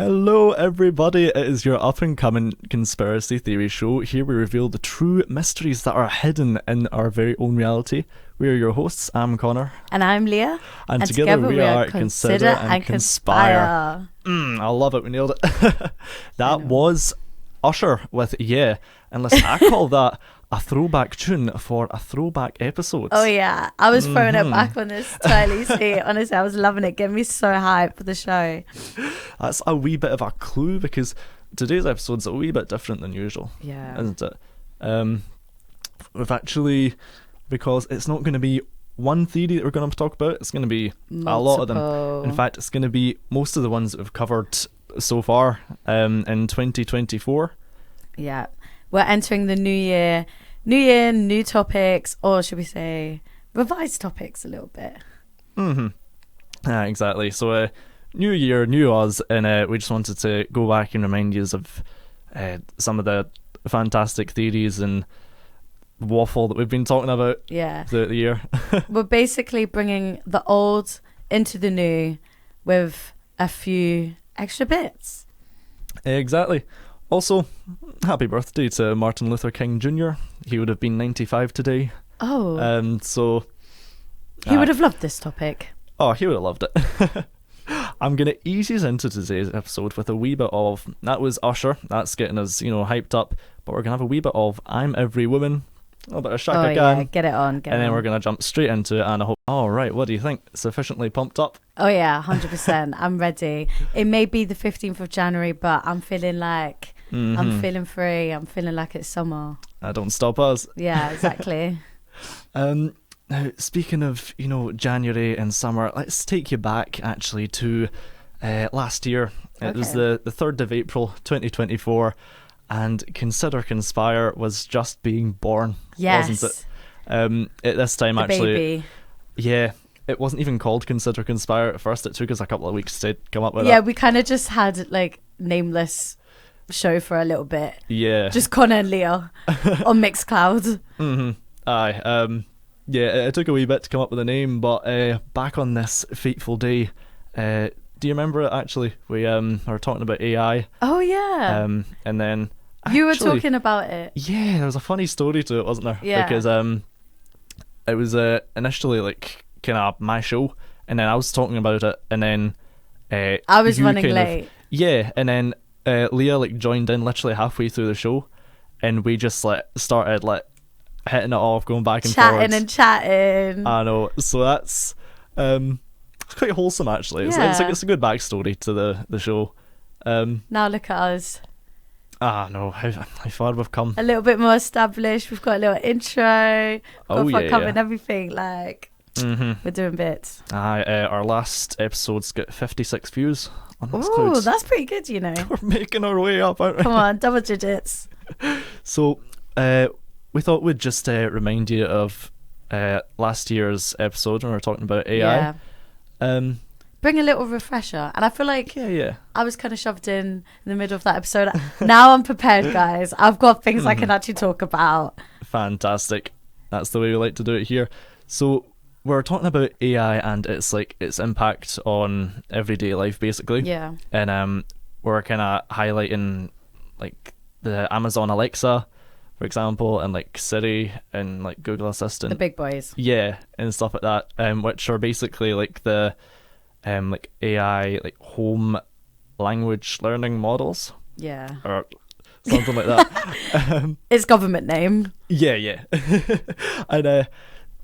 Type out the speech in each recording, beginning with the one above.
Hello, everybody. It is your up-and-coming conspiracy theory show. Here we reveal the true mysteries that are hidden in our very own reality. We are your hosts. I'm Connor. And I'm Leah. And together we are Consider and Conspire. I love it. We nailed it. That was Usher with Yeah. And listen, I call that a throwback tune for a throwback episode. Oh yeah, I was throwing it back on this totally seat. Honestly, I was loving it. Getting me so hyped for the show. That's a wee bit of a clue because today's episode's a wee bit different than usual. Yeah. Isn't it? We've actually, because it's not going to be one theory that we're going to talk about, it's going to be a lot of them. In fact, it's going to be most of the ones that we've covered so far in 2024. Yeah. We're entering the new year. New year, new topics, or should we say revised topics a little bit. Exactly. So new year, new us, and we just wanted to go back and remind you of some of the fantastic theories and waffle that we've been talking about throughout the year. We're basically bringing the old into the new with a few extra bits. Exactly. Also, happy birthday to Martin Luther King Jr. He would have been 95 today. Oh. So he would have loved this topic. Oh, he would have loved it. I'm going to ease us into today's episode with a wee bit of, that was Usher, that's getting us, hyped up, but we're going to have a wee bit of I'm Every Woman, a little bit of Shaka Khan. Yeah, get it on, and then we're going to jump straight into it, and I hope, alright, what do you think? Sufficiently pumped up? Oh yeah, 100%. I'm ready. It may be the 15th of January, but I'm feeling like, I'm feeling free, I'm feeling like it's summer. Don't stop us. Yeah, exactly. Now, speaking of, January and summer, let's take you back, actually, to last year. It was the 3rd of April, 2024, and Consider Conspire was just being born, wasn't it? At this time, the actually... baby. Yeah, it wasn't even called Consider Conspire at first. It took us a couple of weeks to come up with it. Yeah, we kind of just had, nameless show for a little bit. Yeah. Just Connor and Leah on Mixcloud. Aye. Yeah, it took a wee bit to come up with a name, but back on this fateful day, do you remember it actually? We were talking about AI. Oh yeah. And then you were talking about it. Yeah, there was a funny story to it, wasn't there? Yeah. Because it was initially kind of my show, and then I was talking about it, and then I was running late. Yeah, and then Leah joined in literally halfway through the show, and we just started hitting it off, going back and chatting. I know. So that's it's quite wholesome actually. It's a good backstory to the show. Now look at us. No, how far we've come. A little bit more established. We've got a little intro. Covering everything. We're doing bits. Our last episode's got 56 views on Mixcloud. Oh, that's pretty good, We're making our way up, aren't we? Come on, double digits. So, we thought we'd just remind you of last year's episode when we were talking about AI. Yeah. Bring a little refresher. And I feel like I was kind of shoved in the middle of that episode. Now I'm prepared, guys. I've got things I can actually talk about. Fantastic. That's the way we like to do it here. So we're talking about AI and its impact on everyday life, basically. Yeah. And we're kind of highlighting the Amazon Alexa, for example, and Siri and Google Assistant, the big boys, and stuff like that, which are basically the AI home language learning models, or something like that. It's government name. Yeah. And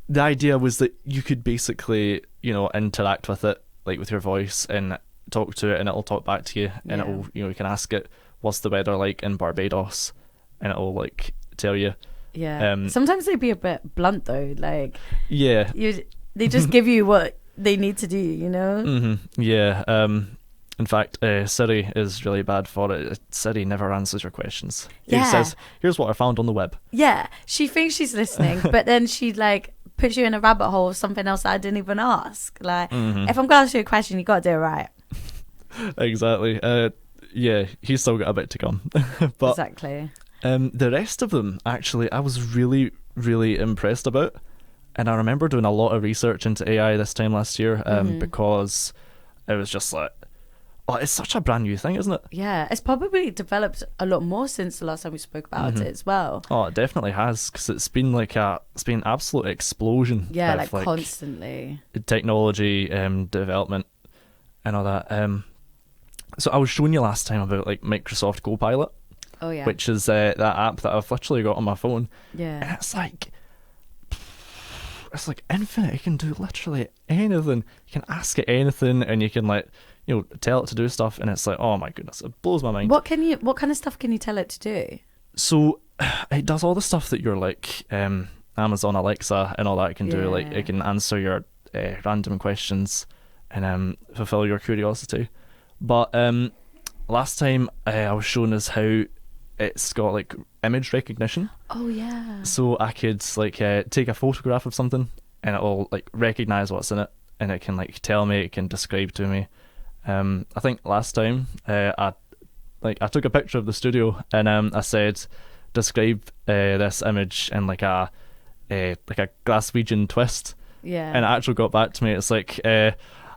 the idea was that you could basically interact with it with your voice and talk to it, and it'll talk back to you, and it'll you can ask it what's the weather like in Barbados, and it'll tell you. Sometimes they be a bit blunt though, they just give you what they need to do, In fact, Siri is really bad for it. Siri never answers your questions. It says, here's what I found on the web. She thinks she's listening, but then she puts you in a rabbit hole of something else that I didn't even ask. If I'm gonna ask you a question, you gotta do it right. Exactly. He's still got a bit to come. But exactly. The rest of them, actually, I was really, really impressed about. And I remember doing a lot of research into AI this time last year because it was just Oh, it's such a brand new thing, isn't it? Yeah, it's probably developed a lot more since the last time we spoke about it as well. Oh, it definitely has, because it's been an absolute explosion. Yeah, like constantly. Technology, development, and all that. So I was showing you last time about like Microsoft Copilot. Oh yeah. Which is that app that I've literally got on my phone. Yeah. And it's like infinite. You can do literally anything. You can ask it anything, and you can tell it to do stuff, and it's like, oh my goodness, it blows my mind. What kind of stuff can you tell it to do? So it does all the stuff that your Amazon Alexa and all that can do. Like it can answer your random questions and fulfill your curiosity. But last time I was shown as how it's got like image recognition. Oh yeah. So I could take a photograph of something, and it will like recognize what's in it, and it can like tell me, it can describe to me. I think last time I took a picture of the studio, and I said, describe this image in like a Glaswegian twist. Yeah. And it actually got back to me. It's like,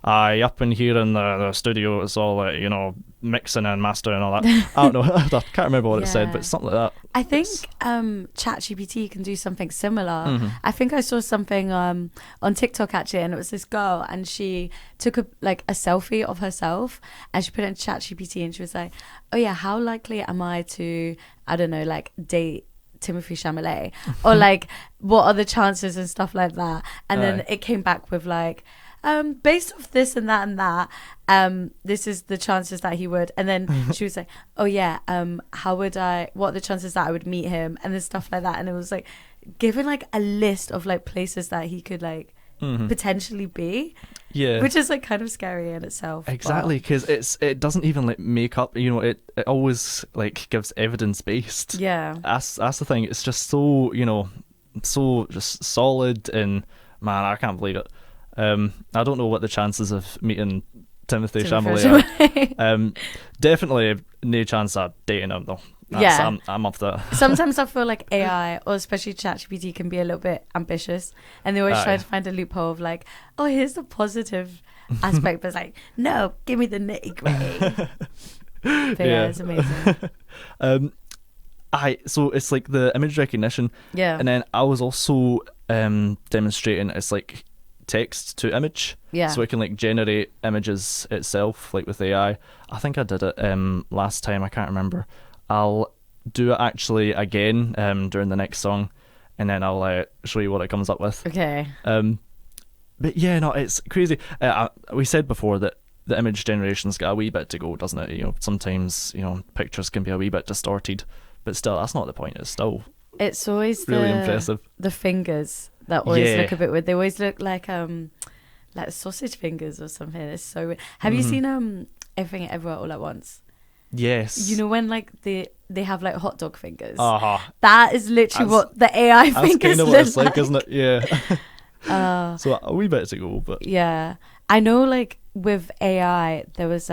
up in here in the studio, it's all mixing and mastering and all that. I don't know. I can't remember what it said, but something like that. I think ChatGPT can do something similar. I think I saw something on TikTok actually, and it was this girl, and she took a selfie of herself, and she put it in ChatGPT, and she was like, "Oh yeah, how likely am I to, I don't know, like date Timothée Chalamet, or like what are the chances and stuff like that?" And then it came back with like, based off this and that, this is the chances that he would. And then she was like, oh yeah, what are the chances that I would meet him, and then stuff like that. And it was like given like a list of like places that he could like potentially be, which is like kind of scary in itself. Exactly, because it doesn't even like make up, it always like gives evidence based. That's the thing. It's just so so just solid, and man, I can't believe it. I don't know what the chances of meeting Timothée Chalamet are. Definitely no chance of dating him though. I'm off that. Sometimes I feel like AI, or especially ChatGPT, can be a little bit ambitious, and they always try to find a loophole of like, oh, here's the positive aspect, but it's like, no, give me the nitty gritty. But it's amazing. So it's like the image recognition, and then I was also demonstrating it's like text to image, so it can like generate images itself, like with AI. I think I did it last time, I can't remember. I'll do it actually again during the next song, and then I'll show you what it comes up with. Okay. But yeah, no, it's crazy. We said before that the image generation's got a wee bit to go, doesn't it? Sometimes pictures can be a wee bit distorted, but still, that's not the point. It's always really impressive. The fingers that always look a bit weird. They always look like sausage fingers or something. It's so weird. Have you seen Everything Everywhere All at Once? Yes. When like they have like hot dog fingers. That is literally what the AI fingers look like. That's kind of what it's like, isn't it? Yeah. So a wee bit to go, but yeah, I know. Like with AI, there was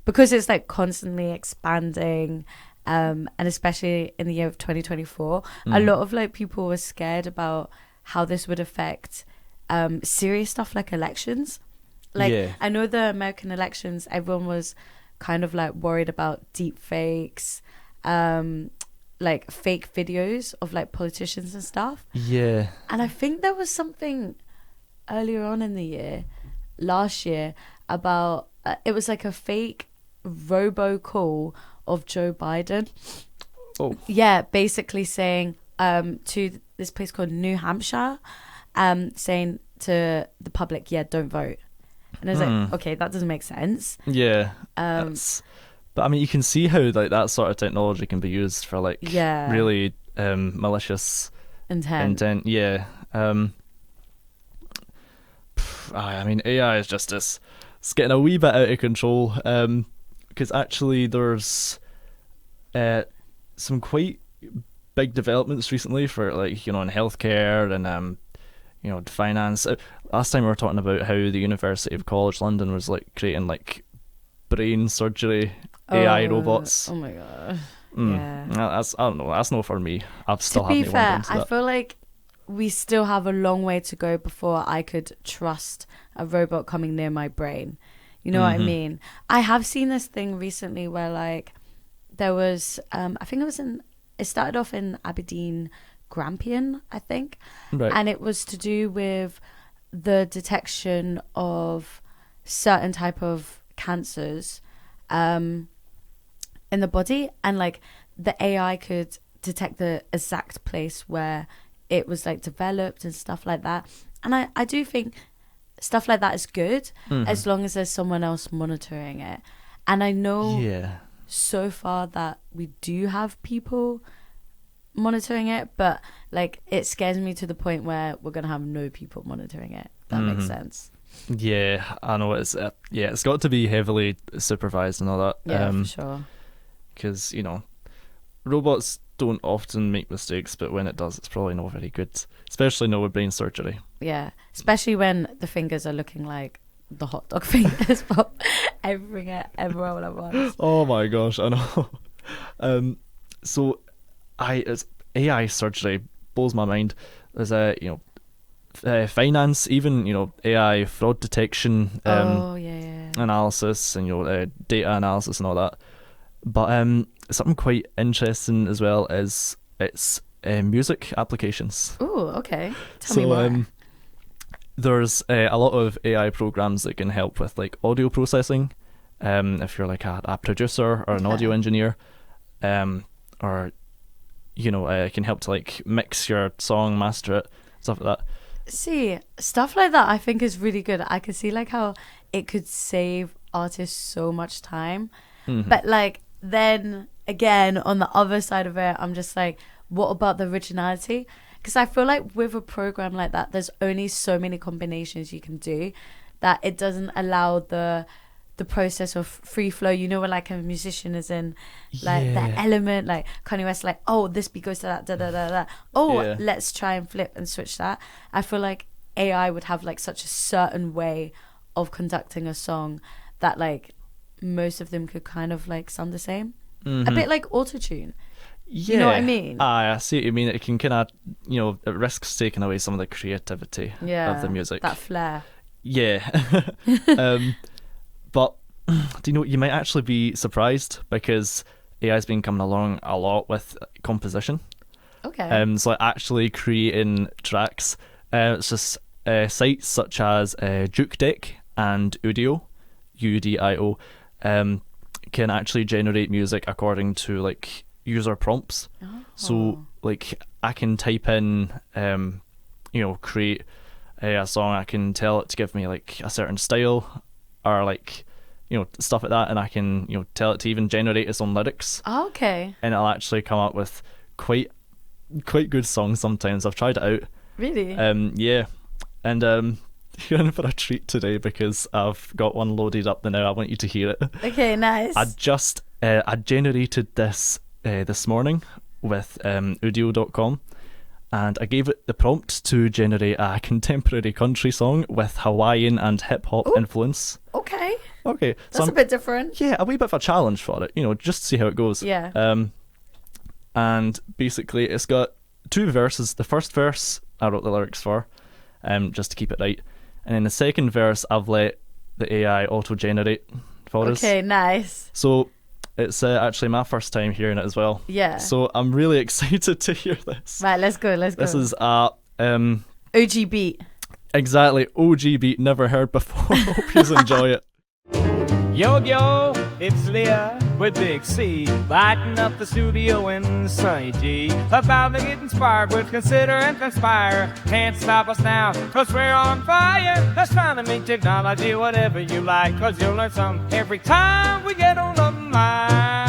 because it's like constantly expanding. And especially in the year of 2024, a lot of like people were scared about how this would affect serious stuff like elections. I know the American elections, everyone was kind of like worried about deep fakes, like fake videos of like politicians and stuff. Yeah. And I think there was something earlier on in the year, last year, about it was like a fake robocall of Joe Biden. Oh. Yeah, basically saying to this place called New Hampshire, saying to the public, don't vote. And I was like, okay, that doesn't make sense. Yeah. But I mean, you can see how like that sort of technology can be used for like really malicious intent. Yeah. I mean, AI is just it's getting a wee bit out of control. Because actually there's some quite big developments recently for like in healthcare and finance. Last time we were talking about how the University of College London was like creating like brain surgery AI robots. Oh my god. Yeah. I don't know. That's not for me. I've still to be fair, I feel like we still have a long way to go before I could trust a robot coming near my brain. You know what I mean? I have seen this thing recently where like there was, I think it started off in Aberdeen, Grampian, I think. Right. And it was to do with the detection of certain type of cancers in the body, and like the AI could detect the exact place where it was like developed and stuff like that. And I do think stuff like that is good as long as there's someone else monitoring it. And I know so far that we do have people monitoring it, but like it scares me to the point where we're gonna have no people monitoring it. That makes sense. Yeah, I know. It's it's got to be heavily supervised and all that. Yeah, for sure. Because, you know, robots don't often make mistakes, but when it does, it's probably not very good, especially no with brain surgery. Yeah, especially when the fingers are looking like the hot dog fingers for everything everyone at once. Oh my gosh, I know. So it's AI surgery blows my mind. There's finance, even, you know, AI fraud detection, analysis, and, you know, data analysis and all that. But something quite interesting as well is its music applications. Oh, okay. Tell me more. There's a lot of AI programs that can help with like audio processing. If you're like a producer or an audio engineer, or you know, it can help to like mix your song, master it, stuff like that. See, stuff like that I think is really good. I can see like how it could save artists so much time. But like then again, on the other side of it, I'm just like, what about the originality? Because I feel like with a program like that, there's only so many combinations you can do that it doesn't allow the process of free flow. You know, when like a musician is in like the element, like Kanye West, like, oh, this beat goes to that, da da da da. Oh, let's try and flip and switch that. I feel like AI would have like such a certain way of conducting a song that like most of them could kind of like sound the same. A bit like autotune. Yeah. You know what I mean? I see what you mean. It can kind of, you know, it risks taking away some of the creativity of the music. That flair. Yeah. But, do you know, you might actually be surprised because AI's been coming along a lot with composition. Okay. So like actually creating tracks. It's just sites such as Juke Deck and Udio, UDIO, can actually generate music according to like user prompts. So like I can type in you know, create a song, I can tell it to give me like a certain style or like, you know, stuff like that, and I can, you know, tell it to even generate its own lyrics. Okay. And it'll actually come up with quite good songs sometimes. I've tried it out. Really? Yeah. And you're in for a treat today because I've got one loaded up now. I want you to hear it. Okay, nice. I generated this this morning with Udio.com, and I gave it the prompt to generate a contemporary country song with Hawaiian and hip hop influence. Okay. So That's a bit different. Yeah, a wee bit of a challenge for it, you know, just to see how it goes. Yeah. And basically it's got two verses. The first verse I wrote the lyrics for, just to keep it right. And then the second verse I've let the AI auto-generate for us. Okay, nice. So it's actually my first time hearing it as well. Yeah. So I'm really excited to hear this. Right, let's go. This is a... OG beat. Exactly, OG beat, never heard before. Hope you enjoy it. Yo, yo, it's Leah with Big C, lighting up the studio in Sunny G. About to get inspired with Consider and Conspire. Can't stop us now, cause we're on fire. Let's try to make technology whatever you like, cause you'll learn something every time we get on the mic.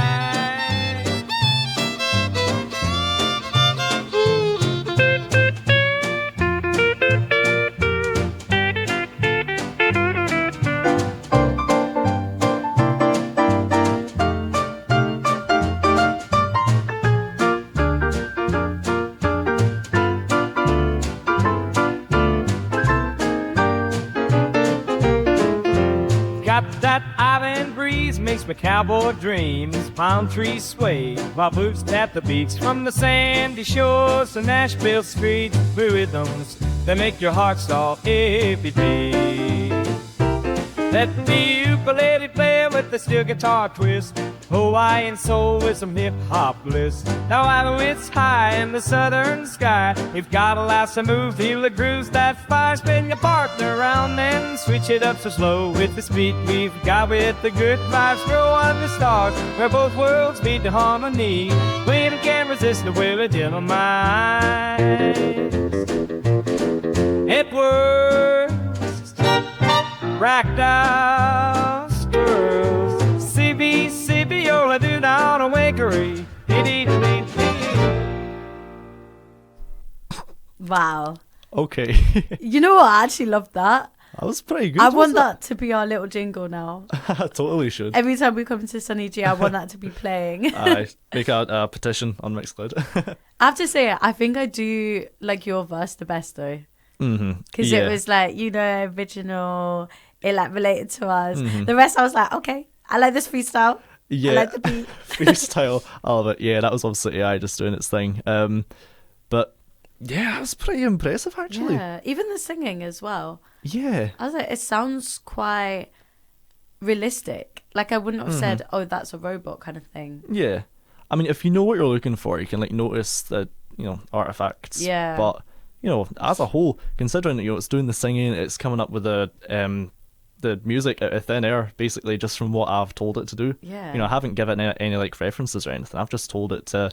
That island breeze makes my cowboy dreams. Palm trees sway while boots tap the beats from the sandy shores to Nashville streets with rhythms that make your heart stop every beat. Let the ukulele play with the steel guitar twist. Hawaiian soul with some hip-hop bliss. Now while it's high in the southern sky, you've got a laugh to move, feel the grooves that fire. Spin your partner around and switch it up so slow with the speed we've got with the good vibes. Grow on the stars where both worlds meet in harmony. We can't resist the will of dynamite. It works. Ragdoll squirrels, CBCBO, I do down a wakery. Wow. Okay. You know what? I actually love that. That was pretty good. I want that to be our little jingle now. I totally should. Every time we come to Sunny G, I want that to be playing. I make out a petition on Mixcloud. I have to say, I think I do like your verse the best though. Because it was like, you know, original, it like related to us. The rest I was like, okay, I like this freestyle. Yeah. I like the beat. Freestyle. All of it. Yeah, that was obviously AI just doing its thing. But yeah, that was pretty impressive actually. Yeah, even the singing as well. Yeah. I was like, it sounds quite realistic. Like I wouldn't have said, oh, that's a robot kind of thing. Yeah. I mean, if you know what you're looking for, you can like notice the, you know, artifacts. Yeah. But, you know, as a whole, considering that, you know, it's doing the singing, it's coming up with the music out of thin air, basically, just from what I've told it to do. Yeah. You know, I haven't given it any like references or anything. I've just told it to,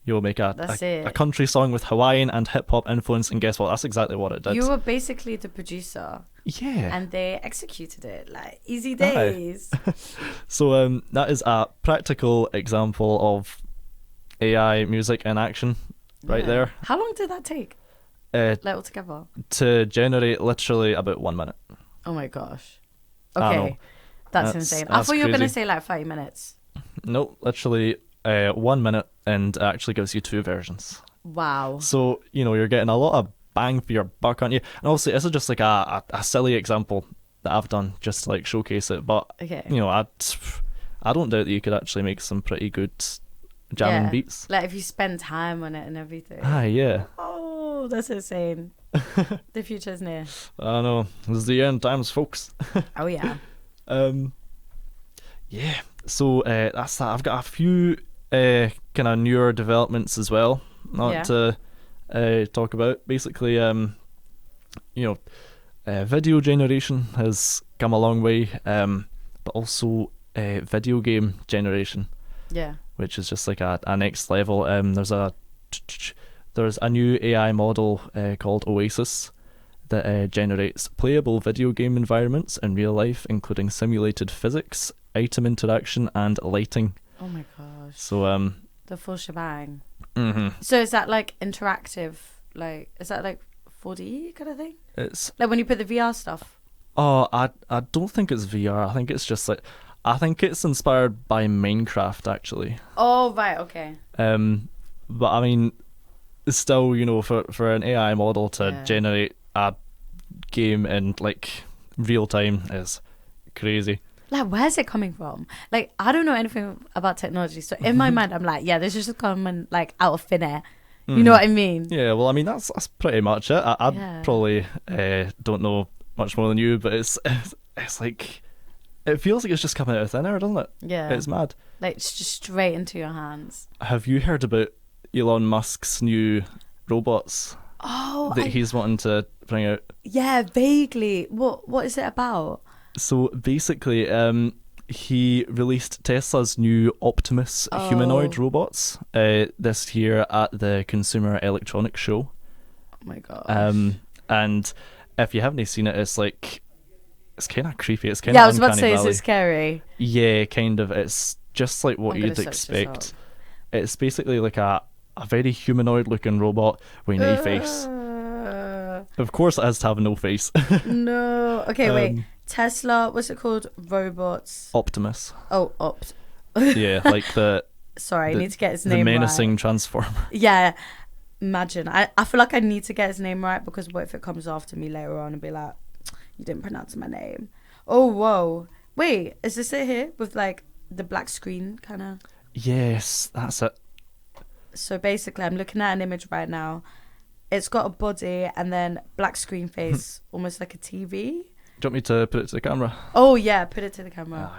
you know, make a country song with Hawaiian and hip hop influence, and guess what? That's exactly what it did. You were basically the producer. Yeah. And they executed it like easy days. So that is a practical example of AI music in action right there. How long did that take? Like altogether? To generate literally about 1 minute. Oh my gosh. I know. Okay. That's insane. I thought you were going to say like 30 minutes. No, literally 1 minute, and it actually gives you 2 versions. Wow. So, you know, you're getting a lot of bang for your buck, aren't you? And obviously, this is just like a silly example that I've done just to like showcase it. But, you know, I don't doubt that you could actually make some pretty good jamming beats. Like if you spend time on it and everything. Ah, yeah. Oh, that's insane. The future's near. I know. This is the end times, folks. Oh, yeah. Yeah. So that's that. I've got a few kind of newer developments as well, to talk about. Basically, you know, video generation has come a long way, but also video game generation. Yeah. Which is just like a next level. There's a new AI model called Oasis that generates playable video game environments in real life, including simulated physics, item interaction, and lighting. Oh my gosh. So the full shebang. Mm-hmm. So is that like interactive? Like, is that like 4D kind of thing? It's like when you put the VR stuff. Oh, I don't think it's VR. I think it's just like, I think it's inspired by Minecraft actually. Oh right, okay. But I mean, still, you know, for an AI model to generate a game in like real time is crazy. Like, where's it coming from? Like, I don't know anything about technology, so in my mind, I'm like, yeah, this is just coming like out of thin air. You know what I mean? Yeah, well, I mean, that's pretty much it. I probably don't know much more than you, but it's like, it feels like it's just coming out of thin air, doesn't it? Yeah. It's mad. Like, it's just straight into your hands. Have you heard about Elon Musk's new robots? Oh, that he's wanting to bring out? Yeah, vaguely. What is it about? So basically, he released Tesla's new Optimus humanoid robots this year at the Consumer Electronics Show. Oh my god! And if you haven't seen it, it's like, it's kind of creepy. It's kind of I was about to say, is it scary? Yeah, kind of. It's just like what you'd expect. It's basically like a very humanoid looking robot with no face. Of course, it has to have no face. No. Okay, wait. Tesla, what's it called? Robots. Optimus. Oh, Yeah, like the. Sorry, I need to get his name right. The menacing transformer. Yeah. Imagine. I feel like I need to get his name right, because what if it comes after me later on and be like, you didn't pronounce my name. Oh, whoa. Wait, is this it here with like the black screen kind of? Yes, that's it. So basically, I'm looking at an image right now. It's got a body and then black screen face, almost like a TV. you want me to put it to the camera? Oh yeah, put it to the camera.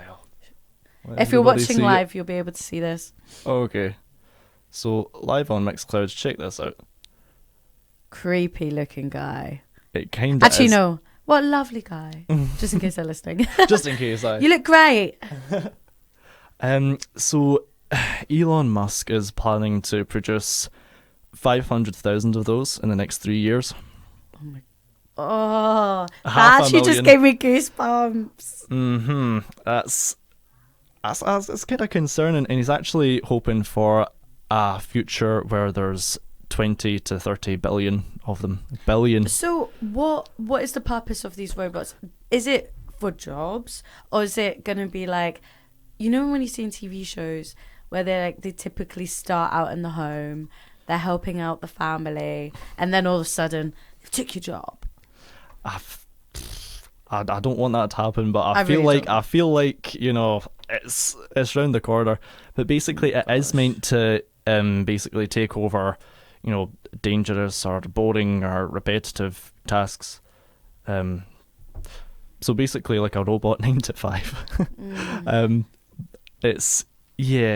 If you're watching live, you'll be able to see this. Okay. So live on Mixcloud, check this out. Creepy looking guy. It kind of Actually is. no. What a lovely guy. Just in case they're listening. Just in case You look great. So Elon Musk is planning to produce 500,000 of those in the next 3 years. Oh, that 500,000. actually just gave me goosebumps. That's kind of concerning, and he's actually hoping for a future where there's 20 to 30 billion of them. Billion. So what is the purpose of these robots? Is it for jobs, or is it going to be like, you know, when you see in TV shows where they typically start out in the home, they're helping out the family, and then all of a sudden they took your job. I don't want that to happen, but I feel like you know, it's round the corner. But basically, it is meant to basically take over, you know, dangerous or boring or repetitive tasks. So basically, like a robot 9 to 5.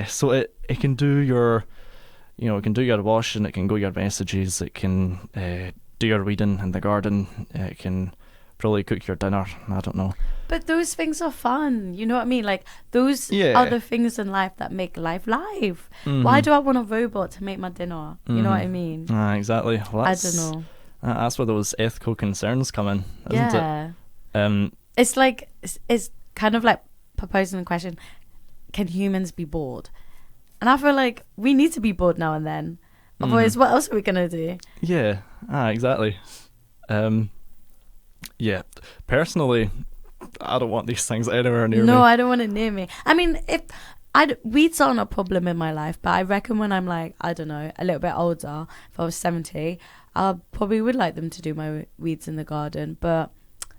So it can do your, you know, it can do your washing, it can go your messages, it can do your weeding in the garden, it can probably cook your dinner. I don't know. But those things are fun. You know what I mean? Like, those are the things in life that make life live. Why do I want a robot to make my dinner? You know what I mean? Exactly. Well, I don't know. That's where those ethical concerns come in, isn't it? It's like, it's kind of like proposing the question, can humans be bored? And I feel like we need to be bored now and then. Otherwise, what else are we going to do? Yeah, exactly. Yeah, personally, I don't want these things anywhere near me. No, I don't want it near me. I mean, weeds aren't a problem in my life, but I reckon when I'm like, I don't know, a little bit older, if I was 70, I probably would like them to do my weeds in the garden. But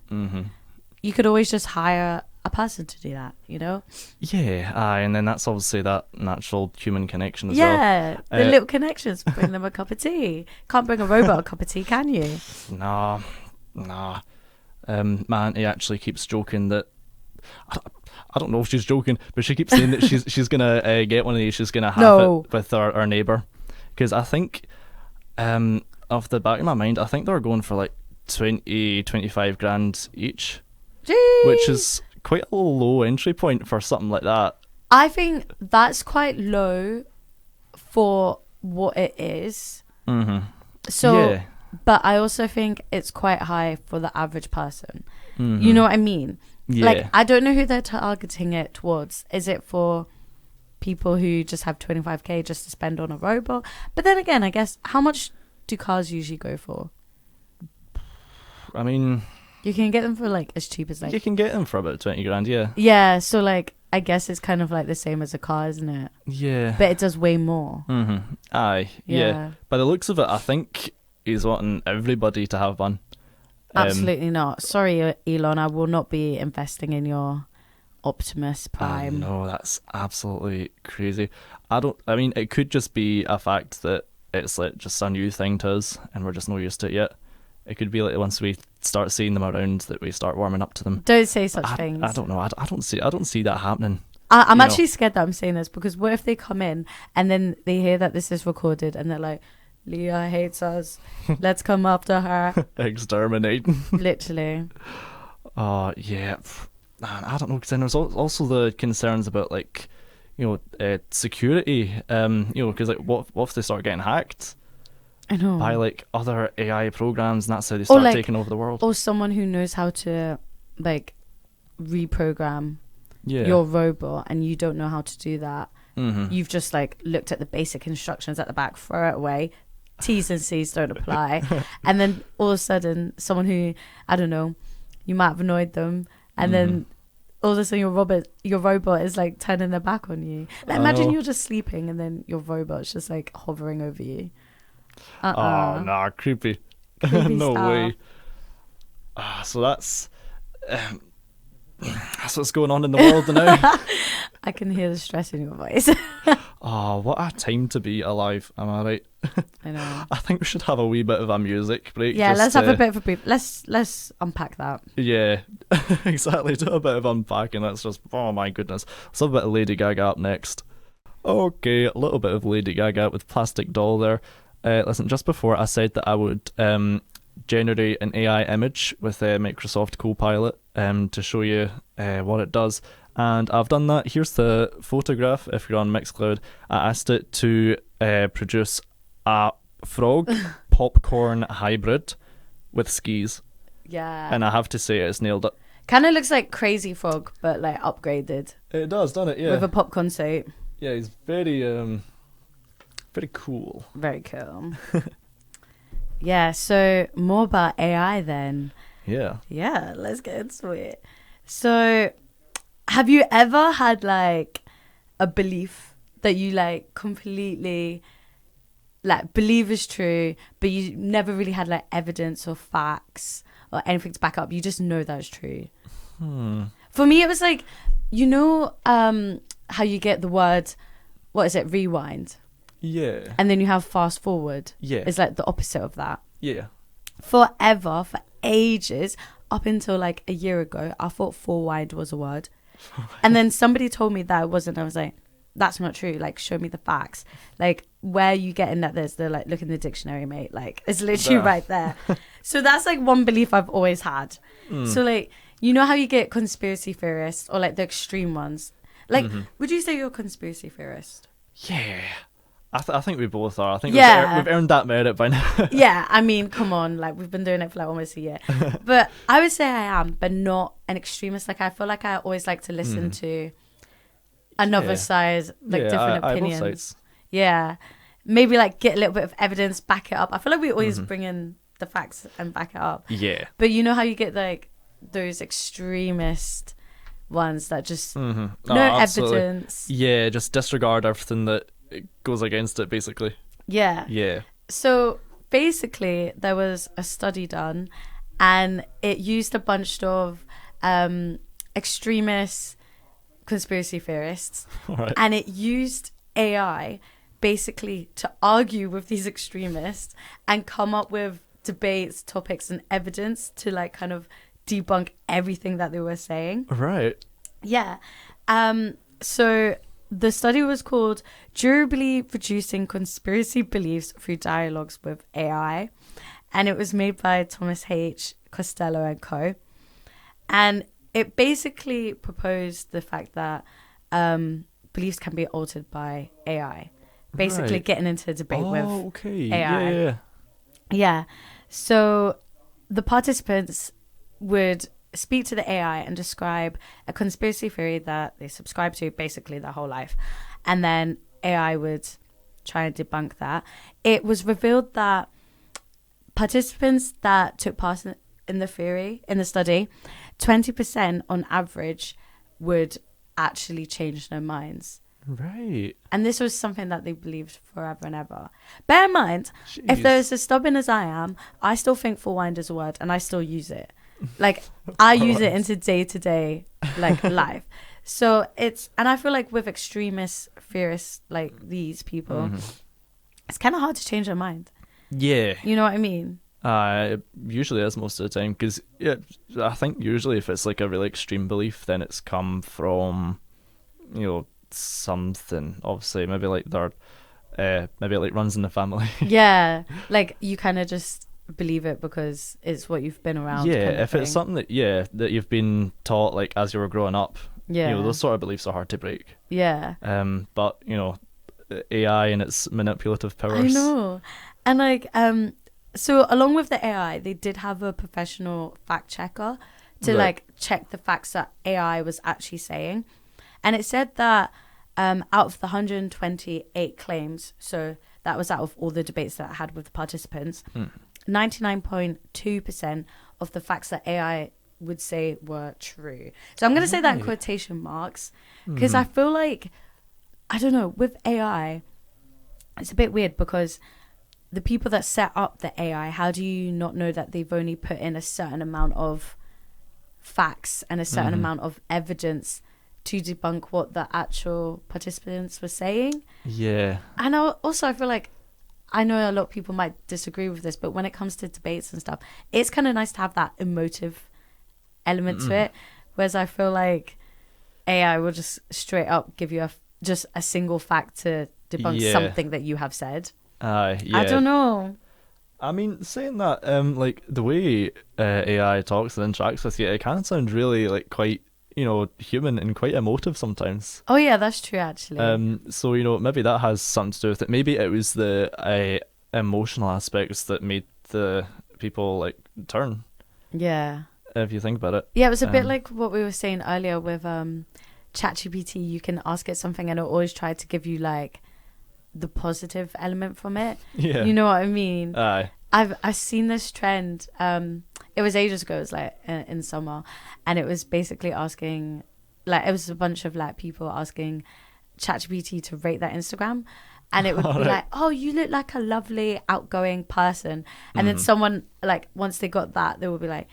you could always just hire a person to do that, you know? Yeah, and then that's obviously that natural human connection as well. Yeah, the little connections, bring them a cup of tea. Can't bring a robot a cup of tea, can you? Nah. My auntie actually keeps joking that, I don't know if she's joking, but she keeps saying that she's gonna get one of these. She's gonna have it with our neighbour, because I think, off the back of my mind, I think they're going for like 20-25 grand each. Jeez. Which is quite a low entry point for something like that. I think that's quite low for what it is. So, yeah. But I also think it's quite high for the average person. You know what I mean? Yeah. Like, I don't know who they're targeting it towards. Is it for people who just have 25k just to spend on a robot? But then again, I guess, how much do cars usually go for? I mean, you can get them for like as cheap as like, you can get them for about 20 grand, yeah. Yeah, so like, I guess it's kind of like the same as a car, isn't it? Yeah. But it does way more. Aye, yeah. By the looks of it, I think he's wanting everybody to have one. Absolutely not. Sorry, Elon, I will not be investing in your Optimus Prime. No, that's absolutely crazy. I mean, it could just be a fact that it's like just a new thing to us and we're just not used to it yet. It could be like once we start seeing them around that we start warming up to them. Don't say such things. I don't know. I don't see that happening. I'm actually scared that I'm saying this, because what if they come in and then they hear that this is recorded and they're like, Leah hates us, let's come after her. Exterminating. Literally. Yeah. Man, I don't know, because then there's also the concerns about, like, you know, security. You know, because like, what if they start getting hacked? I know. By like other AI programs, and that's how they start taking over the world. Or someone who knows how to like reprogram your robot, and you don't know how to do that. You've just like looked at the basic instructions at the back, throw it away. T's and C's don't apply. And then all of a sudden, someone who, I don't know, you might have annoyed them, and then all of a sudden your robot is like turning their back on you. Like, imagine you're just sleeping and then your robot's just like hovering over you. Oh, nah, creepy. No way. So that's what's going on in the world now. I can hear the stress in your voice. Oh, what a time to be alive, am I right? I know. I think we should have a wee bit of a music break. Yeah, just let's have to- a bit of a brief. Let's unpack that. Yeah, exactly. Do a bit of unpacking. That's just, oh my goodness. Let's have a bit of Lady Gaga up next. Okay, a little bit of Lady Gaga with Plastic Doll there. Listen, just before I said that I would generate an AI image with Microsoft Copilot to show you what it does. And I've done that. Here's the photograph. If you're on Mixcloud, I asked it to produce a frog popcorn hybrid with skis. Yeah. And I have to say it's nailed it. Kind of looks like Crazy Frog, but like upgraded. It does, doesn't it? Yeah. With a popcorn suit. Yeah, he's very cool. Very cool. Yeah, so more about AI then. Yeah. Yeah, let's get into it. So, have you ever had like a belief that you like completely like believe is true, but you never really had like evidence or facts or anything to back up? You just know that's true. For me, it was like, you know, how you get the word, what is it, rewind, Yeah. and then you have fast forward. Yeah. It's like the opposite of that. Yeah. Forever, for ages, up until like a year ago, I thought forewind was a word. And then somebody told me that it wasn't. I was like, that's not true. Like, show me the facts. Like, where you getting that this? They're like, look in the dictionary, mate. Like, it's literally right there. So that's like one belief I've always had. So like, you know how you get conspiracy theorists or like the extreme ones? Like, would you say you're a conspiracy theorist? Yeah. I think we both are. I think Yeah. we've earned that merit by now. Yeah, I mean, come on, like we've been doing it for like almost a year. But I would say I am, but not an extremist. Like I feel like I always like to listen to another Yeah. side, like Yeah, different I both opinions. sides. Yeah, maybe like get a little bit of evidence, back it up. I feel like we always bring in the facts and back it up. Yeah. But you know how you get like those extremist ones that just no absolutely. evidence. Yeah, just disregard everything that goes against it, basically. Yeah. Yeah. So basically, there was a study done, and it used a bunch of extremist conspiracy theorists, All right. and it used AI basically to argue with these extremists and come up with debates, topics, and evidence to like kind of debunk everything that they were saying. Right. Yeah. So the study was called Durably Reducing Conspiracy Beliefs Through Dialogues with AI. And it was made by Thomas H. Costello and co. And it basically proposed the fact that beliefs can be altered by AI. Basically Right. getting into a debate with okay. AI. Yeah. Yeah. So the participants would speak to the AI and describe a conspiracy theory that they subscribe to basically their whole life. And then AI would try and debunk that. It was revealed that participants that took part in the theory, in the study, 20% on average would actually change their minds. Right. And this was something that they believed forever and ever. Bear in mind, if Jeez. there's as stubborn as I am, I still think forewind is a word and I still use it. Like, I use it into day-to-day, like, life. So it's, and I feel like with extremist theorists like these people, it's kind of hard to change their mind. Yeah. You know what I mean? It usually is most of the time, because I think usually if it's like a really extreme belief, then it's come from, you know, something. Obviously, maybe like maybe it like runs in the family. Yeah. Like, you kind of just believe it because it's what you've been around. Yeah, kind of if it's thing. something that you've been taught like as you were growing up, Yeah. you know, those sort of beliefs are hard to break. Yeah. But you know, AI and its manipulative powers. I know. And like, so along with the AI, they did have a professional fact checker to Right. like check the facts that AI was actually saying. And it said that out of the 128 claims, so that was out of all the debates that I had with the participants, 99.2% of the facts that AI would say were true. So I'm going to say that in Right. quotation marks, because I feel like, I don't know, with AI, it's a bit weird because the people that set up the AI, how do you not know that they've only put in a certain amount of facts and a certain amount of evidence to debunk what the actual participants were saying. Yeah. And I feel like, I know a lot of people might disagree with this, but when it comes to debates and stuff, it's kind of nice to have that emotive element to it. Whereas I feel like AI will just straight up give you just a single fact to debunk something that you have said. Yeah. I don't know. I mean, saying that, like the way AI talks and interacts with you, it can sound really like quite, human and quite emotive sometimes. Oh yeah, that's true actually. So maybe that has something to do with it. Maybe it was the emotional aspects that made the people like turn. Yeah. If you think about it. Yeah, it was a bit like what we were saying earlier with ChatGPT. You can ask it something and it'll always try to give you like the positive element from it. Yeah. You know what I mean? Aye. I've seen this trend. It was ages ago. It was like in summer, and it was basically asking, like, it was a bunch of like people asking ChatGPT to rate their Instagram, and it would be like, "Oh, you look like a lovely, outgoing person," and then someone like once they got that, they would be like,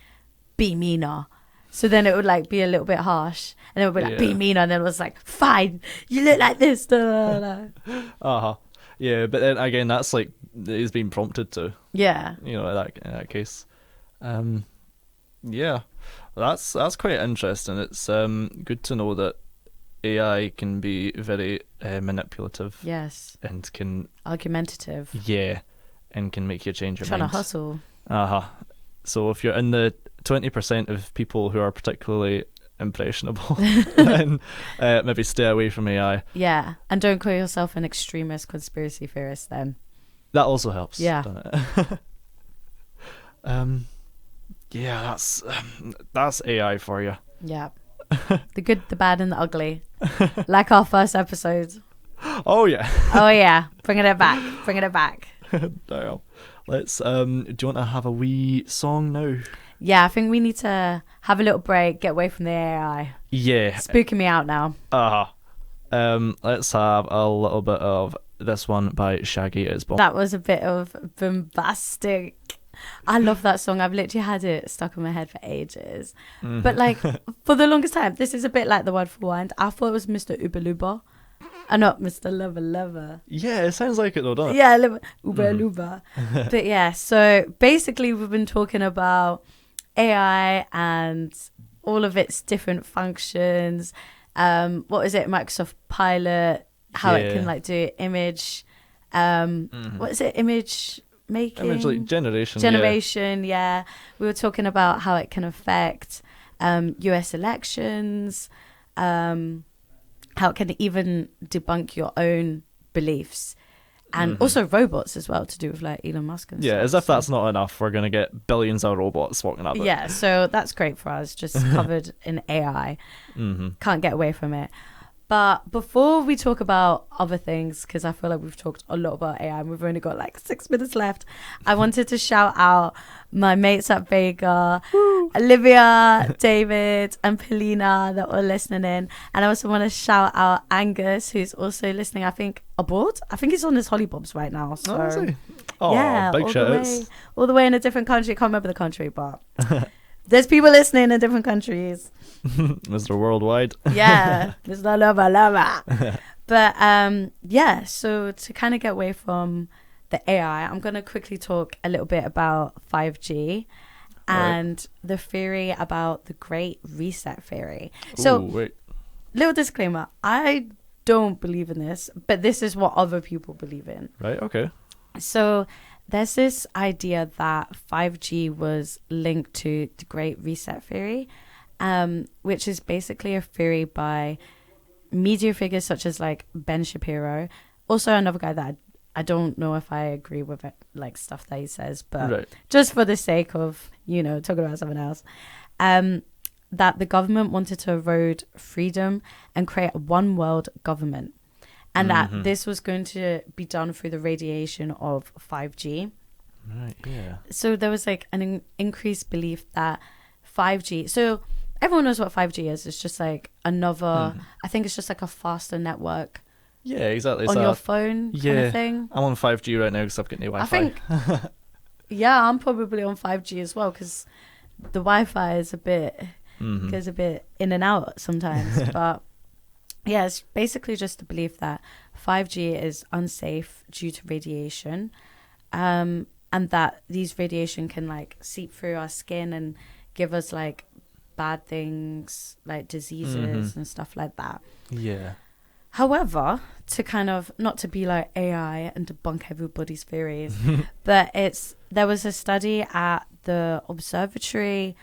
"Be meaner." So then it would like be a little bit harsh, and it would be like, "Be meaner," and then it was like, "Fine, you look like this." Yeah, but then again, that's like he's being prompted to. Yeah. In that case. Yeah, that's quite interesting. It's good to know that AI can be very manipulative. Yes. And can argumentative. Yeah, and can make you change your mind. Trying to hustle. So if you're in the 20% of people who are particularly impressionable, then maybe stay away from AI. Yeah, and don't call yourself an extremist conspiracy theorist then. That also helps. Yeah. Doesn't it? Yeah, that's AI for you. Yeah. The good, the bad, and the ugly. Like our first episode. Oh yeah. Oh yeah. Bringing it back. Damn. Let's do you want to have a wee song now? Yeah, I think we need to have a little break, get away from the AI. Yeah. Spooking me out now. Let's have a little bit of this one by Shaggy. It's bomb. That was a bit of bombastic. I love that song. I've literally had it stuck in my head for ages. But like for the longest time, this is a bit like the word for wind. I thought it was Mr. Uber-Luba. Not Mr. Lover. Yeah, it sounds like it though, doesn't it? Yeah, Uber-Luba. But yeah, so basically we've been talking about AI and all of its different functions. What is it? Microsoft Pilot, how it can like do image. What is it? Image making? Image like generation. Yeah. We were talking about how it can affect US elections, how it can even debunk your own beliefs. And also robots as well, to do with like Elon Musk and stuff. As if that's not enough, we're going to get billions of robots walking about. Yeah, so that's great for us, just covered in AI. Can't get away from it. But before we talk about other things, because I feel like we've talked a lot about AI and we've only got like 6 minutes left, I wanted to shout out my mates at Vega, Olivia, David, and Polina that were listening in. And I also want to shout out Angus, who's also listening, I think, abroad. I think he's on his hollybobs right now. So, is he? Oh, yeah, big shout-outs. All the way in a different country. I can't remember the country, but there's people listening in different countries. Mr. Worldwide. Yeah, Mr. Lover. But yeah, so to kind of get away from the AI, I'm going to quickly talk a little bit about 5G and the theory about the Great Reset theory. So, little disclaimer, I don't believe in this, but this is what other people believe in. Right, okay. So there's this idea that 5G was linked to the Great Reset theory, which is basically a theory by media figures such as like Ben Shapiro, also another guy that I don't know if I agree with it, like stuff that he says, but just for the sake of, talking about something else, that the government wanted to erode freedom and create a one world government. And that this was going to be done through the radiation of 5G. Right, yeah. So there was like an increased belief that 5G... So everyone knows what 5G is. It's just like another... I think it's just like a faster network. Yeah, exactly. On your phone kind of thing. I'm on 5G right now because I've got new Wi-Fi. I think... yeah, I'm probably on 5G as well because the Wi-Fi is a bit... goes a bit in and out sometimes. But Yeah, it's basically just the belief that 5G is unsafe due to radiation, and that these radiation can like seep through our skin and give us like bad things like diseases and stuff like that. Yeah. However, to kind of not to be like AI and debunk everybody's theories, but there was a study at the Observatory,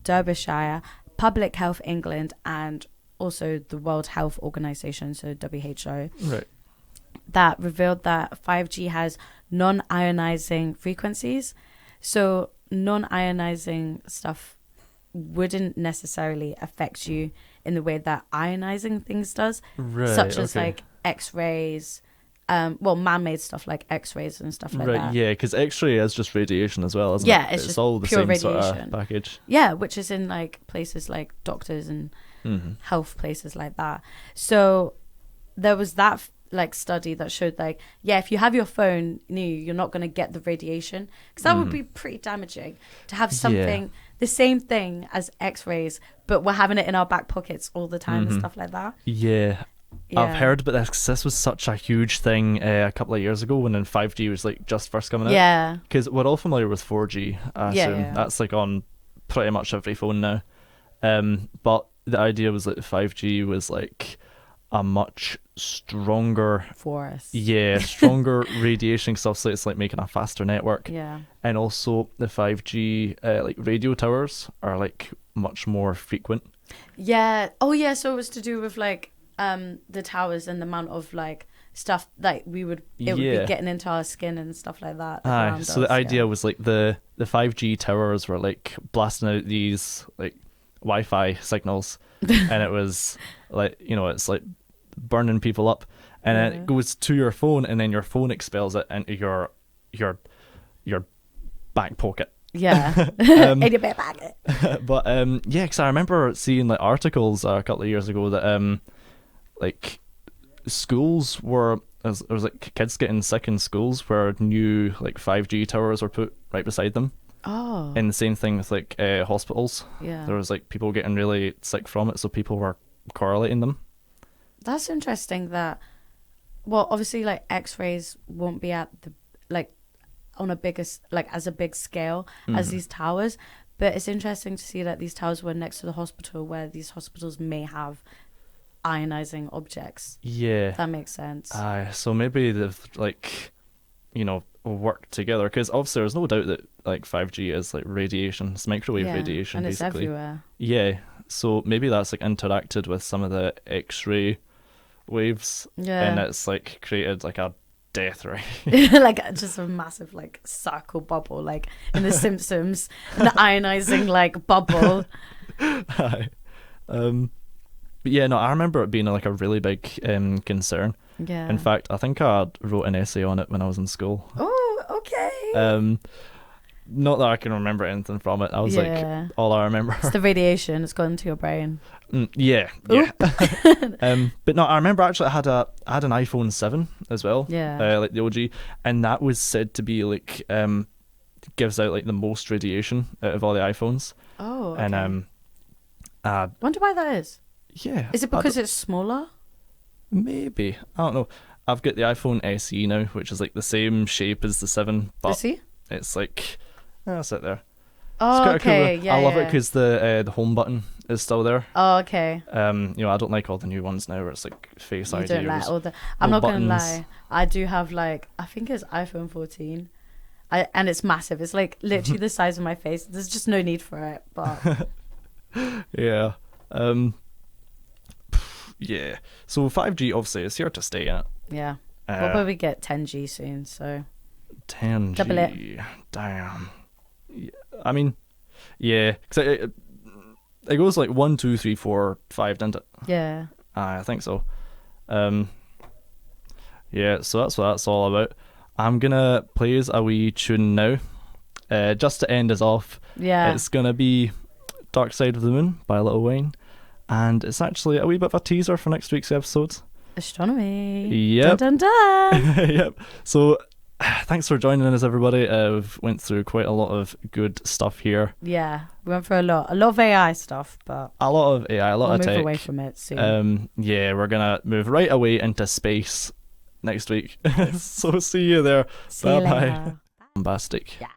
Derbyshire, Public Health England, and also the World Health Organization, so WHO, Right. that revealed that 5G has non-ionizing frequencies. So non-ionizing stuff wouldn't necessarily affect you in the way that ionizing things does, Right. such as okay. like X-rays, man-made stuff like X-rays and stuff like Right. that. Yeah, because X-ray is just radiation as well, isn't Yeah, it? it's just all the pure same sort radiation. of package. Yeah, which is in like places like doctors and Mm-hmm. health places like that. So there was that like study that showed like, yeah, if you have your phone near you, you're not going to get the radiation, because that would be pretty damaging to have something the same thing as X-rays, but we're having it in our back pockets all the time and stuff like that. Yeah. Yeah. I've heard about this 'cause this was such a huge thing a couple of years ago when 5G was like just first coming out. Yeah. Because we're all familiar with 4G, I Yeah, assume. yeah. That's like on pretty much every phone now. But the idea was that 5G was like a much stronger, For us. stronger radiation stuff. So it's like making a faster network. Yeah. And also the 5G like radio towers are like much more frequent. Yeah. Oh, yeah. So it was to do with like the towers and the amount of like stuff like it would be getting into our skin and stuff like that. Aye, so the idea was like the 5G towers were like blasting out these like Wi-Fi signals, and it was like, you know, it's like burning people up, and then it goes to your phone, and then your phone expels it into your back pocket. Yeah. In your back pocket. But yeah, because I remember seeing like articles a couple of years ago that like schools were there was like kids getting sick in schools where new like 5G towers were put right beside them. Oh. And the same thing with like hospitals. Yeah. There was like people getting really sick from it, so people were correlating them. That's interesting that, well, obviously like X-rays won't be at the, like on a biggest, like as a big scale as these towers, but it's interesting to see that these towers were next to the hospital where these hospitals may have ionizing objects. Yeah. That makes sense. So maybe they've like, you know, worked together, because obviously there's no doubt that like 5G is like radiation, it's microwave radiation, and basically. it's everywhere. Yeah, so maybe that's like interacted with some of the X-ray waves, Yeah. and it's like created like a death ray. Like just a massive like circle bubble, like in The Simpsons, the ionizing like bubble. Aye. But yeah, no, I remember it being like a really big concern. Yeah. In fact, I think I wrote an essay on it when I was in school. Oh, okay. Not that I can remember anything from it. I was Yeah. like, all I remember. It's the radiation. It's gone into your brain. Yeah. But no, I remember actually I had an iPhone 7 as well. Yeah. Like the OG, and that was said to be like gives out like the most radiation out of all the iPhones. Oh, okay. And Wonder why that is. yeah. Is it because it's smaller? Maybe, I don't know. I've got the iPhone SE now, which is like the same shape as the 7, but Is he? it's like that's it there. Oh, It's quite okay. cool. Yeah, I love it yeah. because the home button is still there. Oh, okay. You know, I don't like all the new ones now where it's like Face You ID. don't or like s- all the. I'm no not gonna buttons. lie. I do have like, I think it's iPhone 14. And it's massive. It's like literally the size of my face. There's just no need for it. But Yeah. Yeah. So 5G obviously is here to stay in it. yeah, we'll probably get 10G soon. So 10G. Double it. Damn. Yeah, I mean, yeah. 'Cause it goes like 1, 2, 3, 4, 5, doesn't it? yeah, I think so. Yeah, so that's what that's all about. I'm gonna play us a wee tune now. Just to end us off, yeah. it's gonna be Dark Side of the Moon by Lil Wayne. And it's actually a wee bit of a teaser for next week's episode. Astronomy. Yep. Dun dun dun. Yep. So thanks for joining us, everybody. We've went through quite a lot of good stuff here. Yeah, we went through a lot of AI stuff, but A lot of AI, a lot we'll of move tech. away from it soon. Yeah, we're gonna move right away into space next week. So see you there. See you Bye bye. later. Bombastic. Yeah.